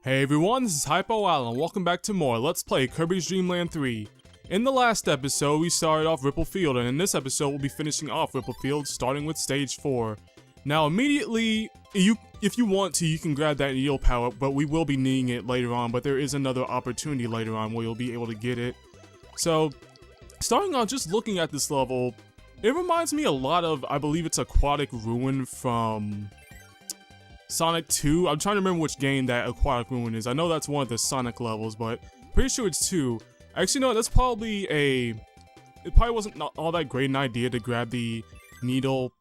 Hey everyone, this is Hypo Alan, welcome back to more Let's Play Kirby's Dreamland 3. In the last episode, we started off Ripple Field, and in this episode, we'll be finishing off Ripple Field, starting with Stage 4. Now, immediately, if you want to, you can grab that Needle Power, but we will be needing it later on, but there is another opportunity later on where you'll be able to get it. So, starting off, just looking at this level, it reminds me a lot of, I believe it's Aquatic Ruin from Sonic 2. I'm trying to remember which game that Aquatic Ruin is. I know that's one of the Sonic levels, but pretty sure it's 2. Actually, no, that's probably it probably wasn't not all that great an idea to grab the needle.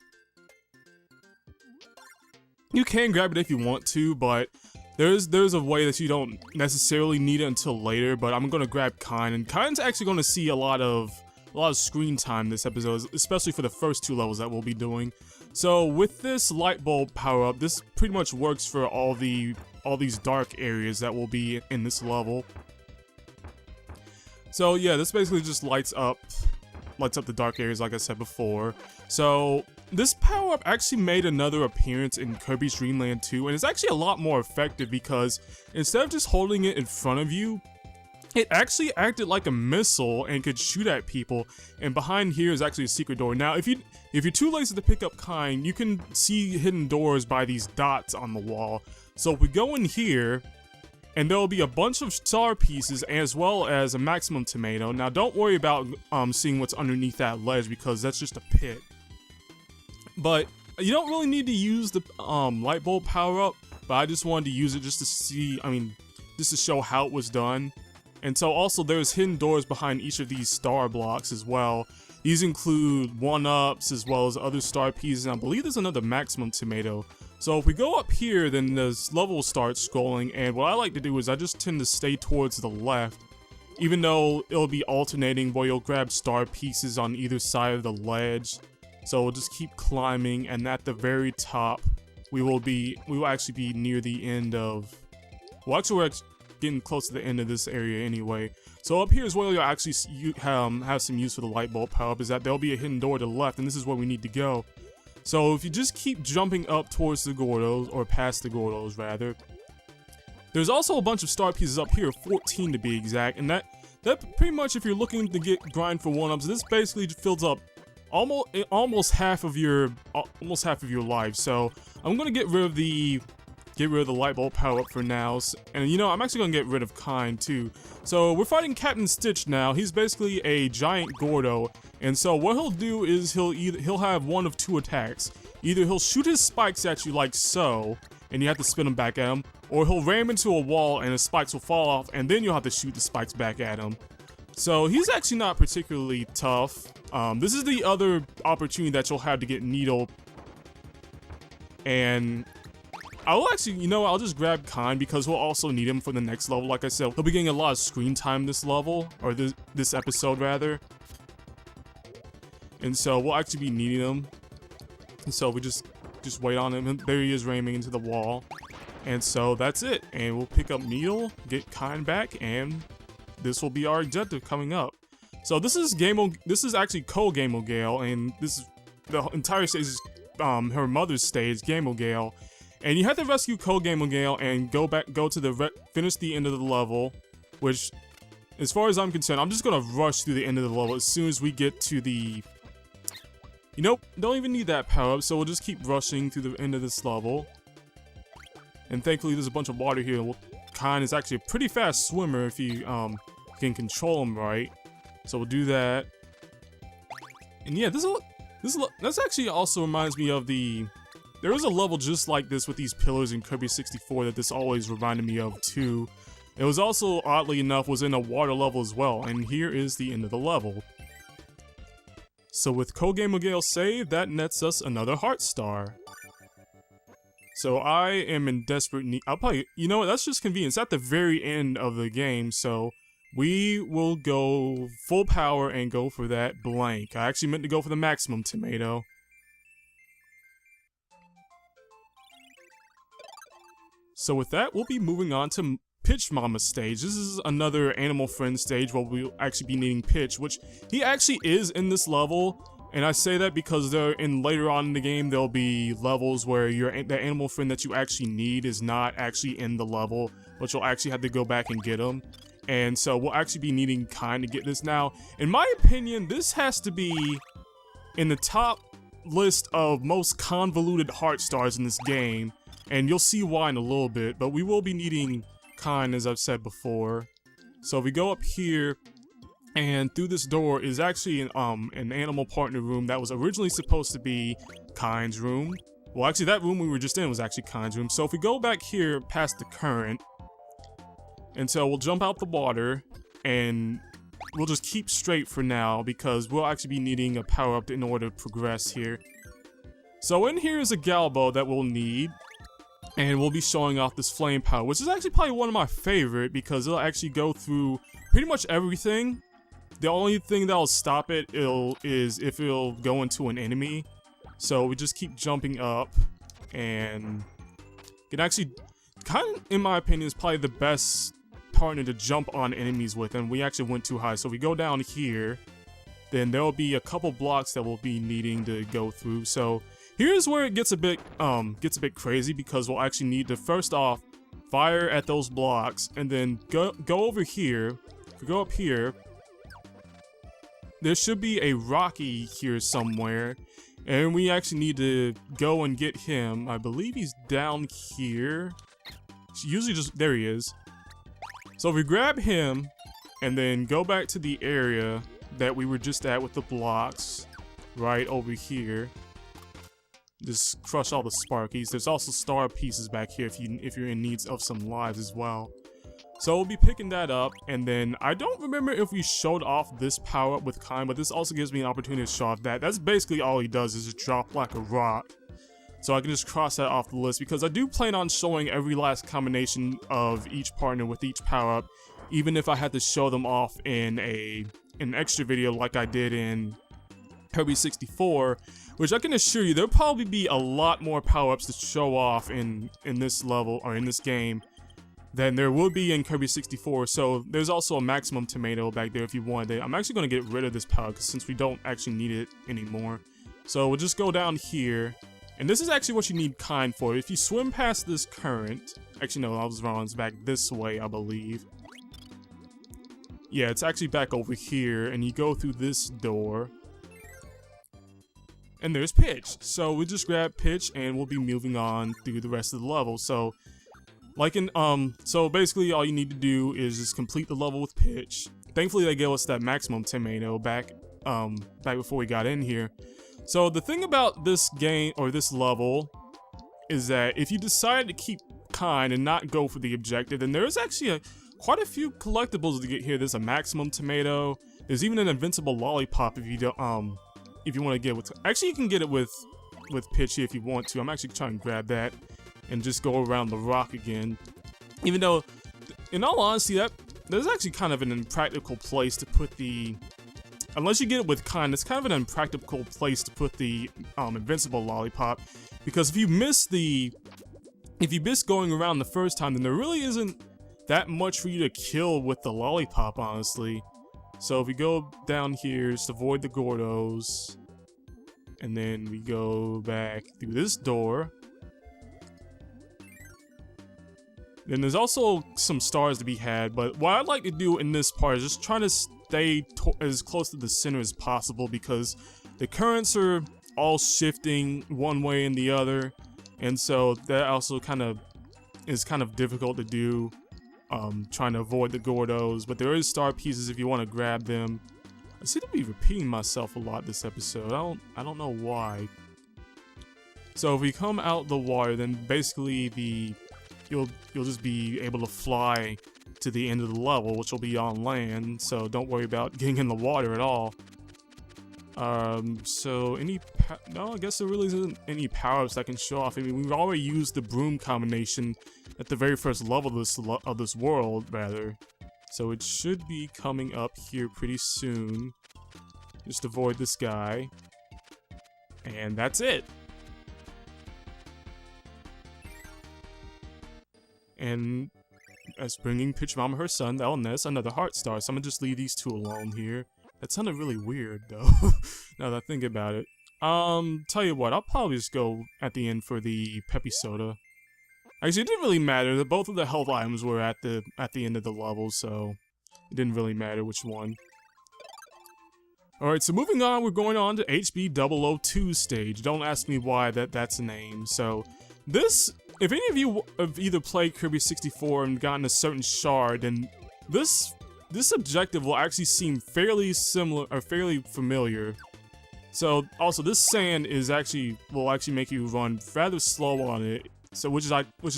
You can grab it if you want to, but there's a way that you don't necessarily need it until later, but I'm gonna grab Kind, and Kind's actually gonna see a lot of screen time this episode, especially for the first 2 levels that we'll be doing. So with this light bulb power up, this pretty much works for all these dark areas that will be in this level. So yeah, this basically just lights up the dark areas like I said before. So this power up actually made another appearance in Kirby's Dreamland 2, and it's actually a lot more effective because instead of just holding it in front of you, it actually acted like a missile and could shoot at people, and behind here is actually a secret door. Now, if you're too lazy to pick up Kind, you can see hidden doors by these dots on the wall. So if we go in here, and there will be a bunch of star pieces as well as a maximum tomato. Now, don't worry about seeing what's underneath that ledge because that's just a pit. But you don't really need to use the light bulb power up, but I just wanted to use it just to see, just to show how it was done. And so also there's hidden doors behind each of these star blocks as well. These include 1-ups as well as other star pieces, and I believe there's another maximum tomato. So if we go up here, then this level will start scrolling, and what I like to do is I just tend to stay towards the left, even though it'll be alternating where you'll grab star pieces on either side of the ledge. So we'll just keep climbing, and at the very top, we will actually be near the end of, well, actually we're getting close to the end of this area anyway. So up here is where you'll actually have some use for the light bulb power up, is that there'll be a hidden door to the left, and this is where we need to go. So if you just keep jumping up towards the Gordos, or past the Gordos rather, there's also a bunch of star pieces up here, 14 to be exact, and that pretty much, if you're looking to grind for 1-ups, this basically fills up almost half of your life. So I'm gonna get rid of the light bulb power up for now, and you know, I'm actually gonna get rid of Kind too. So we're fighting Captain Stitch now. He's basically a giant Gordo, and so what he'll do is he'll have one of 2 attacks. Either he'll shoot his spikes at you like so, and you have to spin them back at him, or he'll ram into a wall and the spikes will fall off, and then you'll have to shoot the spikes back at him. So he's actually not particularly tough. This is the other opportunity that you'll have to get Needle, and I'll actually, you know, I'll just grab Kind because we'll also need him for the next level. Like I said, he'll be getting a lot of screen time this level, or this episode rather. And so we'll actually be needing him. And so we just wait on him. And there he is ramming into the wall. And so that's it. And we'll pick up Needle, get Kind back, and this will be our objective coming up. So this is actually Ko-Gamo Gale, and this is the entire stage is her mother's stage, Gamo Gale. And you have to rescue Ko-Gamo Gale and finish the end of the level, which, as far as I'm concerned, I'm just gonna rush through the end of the level as soon as we get to the, you know, don't even need that power up, so we'll just keep rushing through the end of this level. And thankfully there's a bunch of water here. Kind is actually a pretty fast swimmer if you can control him right. So we'll do that. And yeah, this actually also reminds me of there was a level just like this with these pillars in Kirby 64 that this always reminded me of too. It was also, oddly enough, was in a water level as well, and here is the end of the level. So with Ko-Gamo Gale saved, that nets us another Heart Star. So I am in desperate need. You know what, that's just convenient. It's at the very end of the game, so we will go full power and go for that blank. I actually meant to go for the maximum tomato. So with that, we'll be moving on to Pitch Mama stage. This is another animal friend stage where we'll actually be needing Pitch, which he actually is in this level. And I say that because later on in the game, there'll be levels where the animal friend that you actually need is not actually in the level. but you'll actually have to go back and get them. And so we'll actually be needing kind to get this. Now, in my opinion, this has to be in the top list of most convoluted heart stars in this game, and you'll see why in a little bit, but we will be needing kind, as I've said before. So if we go up here, and through this door is actually an animal partner room that was originally supposed to be Kind's room. Well, actually, that room we were just in was actually Kind's room. So if we go back here past the current, and so we'll jump out the water, and we'll just keep straight for now, because we'll actually be needing a power-up in order to progress here. So in here is a Galbo that we'll need, and we'll be showing off this flame power, which is actually probably one of my favorite, because it'll actually go through pretty much everything. The only thing that'll stop it is if it'll go into an enemy. So we just keep jumping up, and it actually, kind of, in my opinion, is probably the best partner to jump on enemies with, and we actually went too high. So we go down here, then there'll be a couple blocks that we'll be needing to go through. So here's where it gets a bit crazy, because we'll actually need to first off fire at those blocks, and then go over here. If we go up here, there should be a Rocky here somewhere, and we actually need to go and get him. I believe he's down here. Usually just, there he is. So if we grab him, and then go back to the area that we were just at with the blocks, right over here. Just crush all the Sparkies. There's also star pieces back here if you're in need of some lives as well. So we'll be picking that up, and then I don't remember if we showed off this power up with Kind, but this also gives me an opportunity to show off that. That's basically all he does, is just drop like a rock. So I can just cross that off the list, because I do plan on showing every last combination of each partner with each power up, even if I had to show them off in an extra video like I did in Kirby 64, which I can assure you there'll probably be a lot more power-ups to show off in this level, or in this game, than there will be in Kirby 64. So there's also a maximum tomato back there if you wanted it. I'm actually going to get rid of this power, since we don't actually need it anymore. So we'll just go down here, and this is actually what you need Kind for. If you swim past this current, actually no, I was wrong, it's back this way, I believe. Yeah, it's actually back over here, and you go through this door, and there's Pitch. So we just grab Pitch, and we'll be moving on through the rest of the level. So like in so basically all you need to do is just complete the level with Pitch. Thankfully they gave us that maximum tomato back before we got in here. So the thing about this game, or this level, is that if you decide to keep Kind and not go for the objective, then there is actually quite a few collectibles to get here. There's a maximum tomato. There's even an invincible lollipop if you don't if you want to get it with. Actually, you can get it with Pitchy if you want to. I'm actually trying to grab that and just go around the rock again. Even though, in all honesty, there's actually kind of an impractical place to put the. Unless you get it with Kind, it's kind of an impractical place to put the invincible lollipop, because if you miss going around the first time, then there really isn't that much for you to kill with the lollipop, honestly. So if we go down here, just avoid the Gordos, and then we go back through this door. Then there's also some stars to be had, but what I'd like to do in this part is just try to stay as close to the center as possible, because the currents are all shifting one way and the other, and so that also is kind of difficult to do. Trying to avoid the Gordos, but there is star pieces if you want to grab them. I seem to be repeating myself a lot this episode. I don't know why. So if we come out the water, then basically you'll just be able to fly to the end of the level, which will be on land. So don't worry about getting in the water at all. So no, I guess there really isn't any power-ups I can show off. I mean, we've already used the broom combination at the very first level of this world, rather. So it should be coming up here pretty soon. Just avoid this guy. And that's it. And as bringing Pitch Mama her son, oh, and that's another heart star. So I'm gonna just leave these two alone here. That sounded really weird, though, now that I think about it. Tell you what, I'll probably just go at the end for the Peppy Soda. Actually, it didn't really matter. Both of the health items were at the end of the level, so it didn't really matter which one. Alright, so moving on, we're going on to HB002 stage. Don't ask me why that's a name. So, this, if any of you have either played Kirby 64 and gotten a certain shard, then this objective will actually seem fairly similar, or fairly familiar. So, also, this sand will actually make you run rather slow on it. So, which is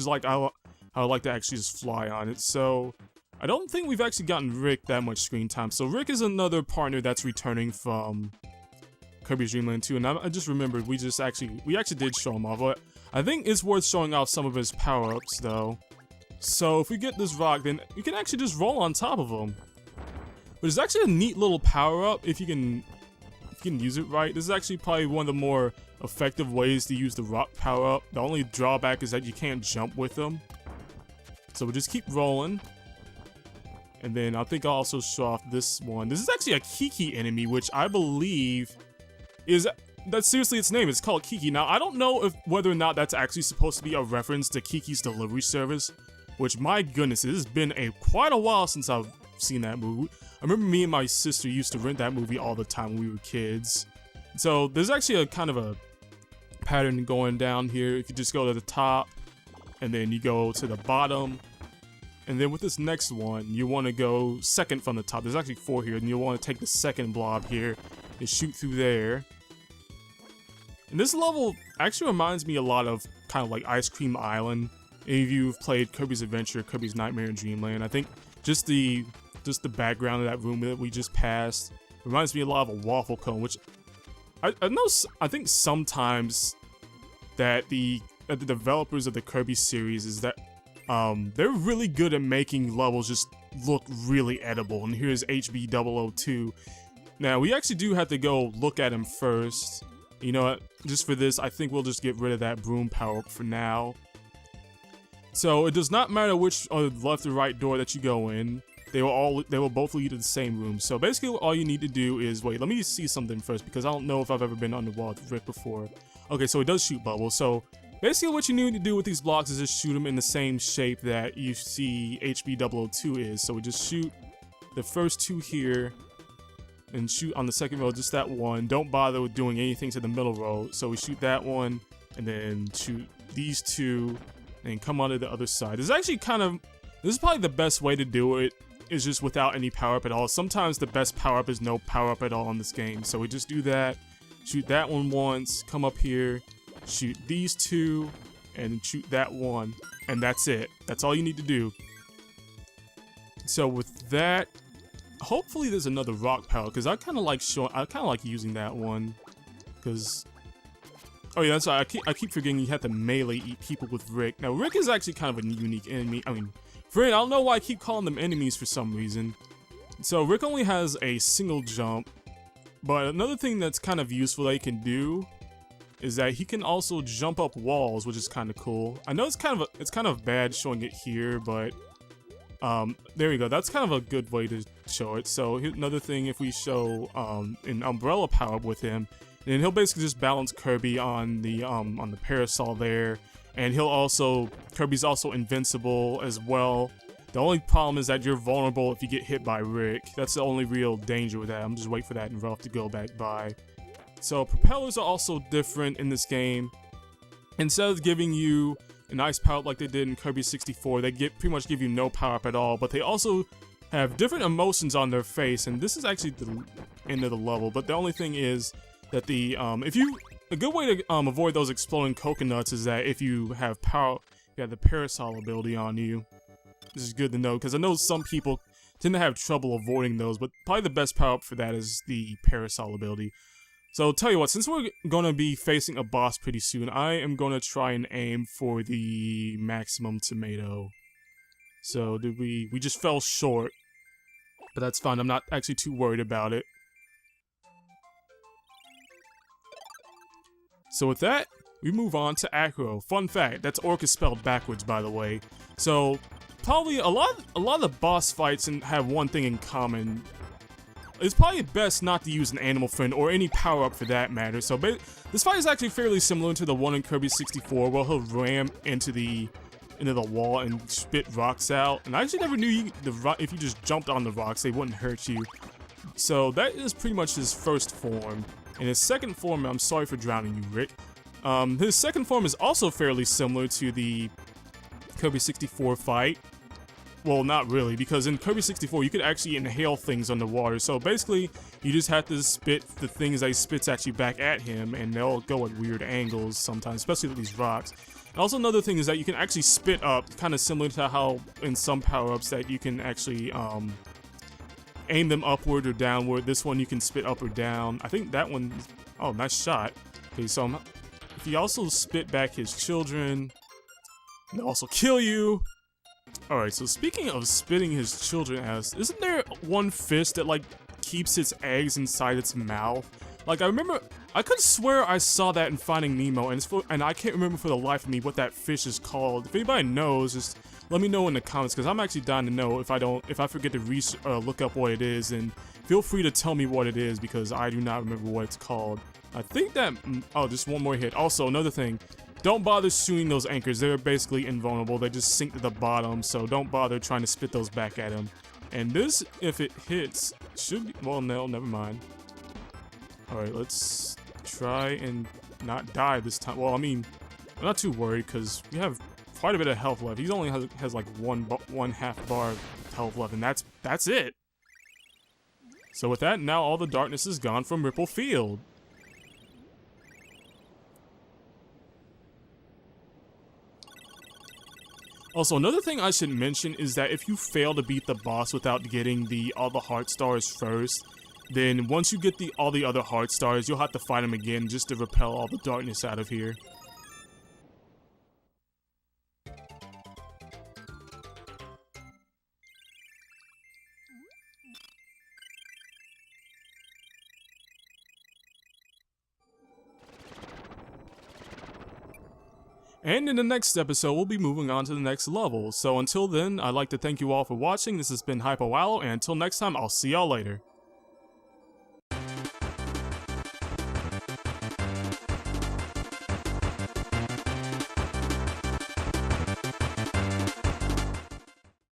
like I like to actually just fly on it. So, I don't think we've actually gotten Rick that much screen time. So Rick is another partner that's returning from Kirby's Dreamland 2, and I just remembered we actually did show him off. But I think it's worth showing off some of his power-ups though. So if we get this rock, then we can actually just roll on top of him. But it's actually a neat little power-up if you can use it right. This is actually probably one of the more effective ways to use the rock power-up. The only drawback is that you can't jump with them. So we'll just keep rolling. And then I think I'll also show off this one. This is actually a Kiki enemy, which I believe that's seriously its name. It's called Kiki. Now, I don't know whether or not that's actually supposed to be a reference to Kiki's Delivery Service, which, my goodness, it has been quite a while since I've seen that movie. I remember me and my sister used to rent that movie all the time when we were kids. So there's actually a kind of a pattern going down here. If you just go to the top, and then you go to the bottom, and then with this next one, you want to go second from the top. There's actually 4 here, and you'll want to take the second blob here and shoot through there. And this level actually reminds me a lot of kind of like Ice Cream Island. Any of you who've played Kirby's Adventure, Kirby's Nightmare, and Dreamland, I think just the background of that room that we just passed reminds me a lot of a waffle cone, which I think sometimes that the developers of the Kirby series is that they're really good at making levels just look really edible. And here's HB002. Now, we actually do have to go look at him first. You know what? Just for this, I think we'll just get rid of that broom power-up for now. So, it does not matter which left or right door that you go in. They will both lead to the same room. So, basically, all you need to do is... Wait, let me see something first, because I don't know if I've ever been underwater with Rick before. Okay, so it does shoot bubbles. So, basically, what you need to do with these blocks is just shoot them in the same shape that you see HB002 is. So we just shoot the first 2 here, and shoot on the second row just that one. Don't bother with doing anything to the middle row. So we shoot that one, and then shoot these 2, and come onto the other side. This is probably the best way to do it, is just without any power-up at all. Sometimes the best power-up is no power-up at all in this game. So we just do that, shoot that one once, come up here, shoot these 2, and shoot that one, and that's it. That's all you need to do. So with that, hopefully there's another rock power, because I kind of like using that one, because oh yeah, that's right. I keep forgetting you have to melee eat people with Rick. Now Rick is actually kind of a unique enemy. I mean, I don't know why I keep calling them enemies for some reason. So Rick only has a single jump, but another thing that's kind of useful that he can do is that he can also jump up walls, which is kind of cool. I know it's kind of bad showing it here, but there we go. That's kind of a good way to show it. So here's another thing: if we show an umbrella power up with him, then he'll basically just balance Kirby on the parasol there, and Kirby's also invincible as well. The only problem is that you're vulnerable if you get hit by Rick. That's the only real danger with that. I'm just waiting for that and Ralph to go back by. So propellers are also different in this game. Instead of giving you an ice power up like they did in Kirby 64, they pretty much give you no power up at all, but they also have different emotions on their face, and this is actually the end of the level. But the only thing is that a good way to avoid those exploding coconuts is that if you have the parasol ability on you. This is good to know, because I know some people tend to have trouble avoiding those, but probably the best power up for that is the parasol ability. So tell you what, since we're going to be facing a boss pretty soon, I am going to try and aim for the maximum tomato. So we just fell short, but that's fine. I'm not actually too worried about it. So with that, we move on to Acro. Fun fact, that's orc is spelled backwards, by the way. So probably a lot of the boss fights have one thing in common. It's probably best not to use an animal friend or any power-up for that matter. So this fight is actually fairly similar to the one in Kirby 64, where he'll ram into the into the wall and spit rocks out. And I actually never knew if you just jumped on the rocks, they wouldn't hurt you. So that is pretty much his first form. And his second form, I'm sorry for drowning you, Rick. His second form is also fairly similar to the Kirby 64 fight. Well, not really, because in Kirby 64, you could actually inhale things underwater. So basically, you just have to spit the things that he spits at you back at him, and they'll go at weird angles sometimes, especially with these rocks. And also another thing is that you can actually spit up, kind of similar to how in some power-ups that you can actually aim them upward or downward. This one you can spit up or down. I think that one, oh, nice shot. Okay, so if he also spit back his children, they'll also kill you. Alright, so speaking of spitting his children as, isn't there one fish that like keeps its eggs inside its mouth? Like I could swear I saw that in Finding Nemo, and I can't remember for the life of me what that fish is called. If anybody knows, just let me know in the comments, because I'm actually dying to know. If I forget to look up what it is, and feel free to tell me what it is, because I do not remember what it's called. I think that, oh, just one more hit. Also, another thing, don't bother shooting those anchors. They're basically invulnerable. They just sink to the bottom, so don't bother trying to spit those back at him. And this, if it hits, should be, well, no, never mind. Alright, let's try and not die this time. Well, I mean, I'm not too worried, because we have quite a bit of health left. He only has like one half bar of health left, and that's it. So with that, now all the darkness is gone from Ripple Field. Also, another thing I should mention is that if you fail to beat the boss without getting all the heart stars first, then once you get all the other heart stars, you'll have to fight him again just to repel all the darkness out of here. And in the next episode, we'll be moving on to the next level. So until then, I'd like to thank you all for watching. This has been HypoWallow, and until next time, I'll see y'all later.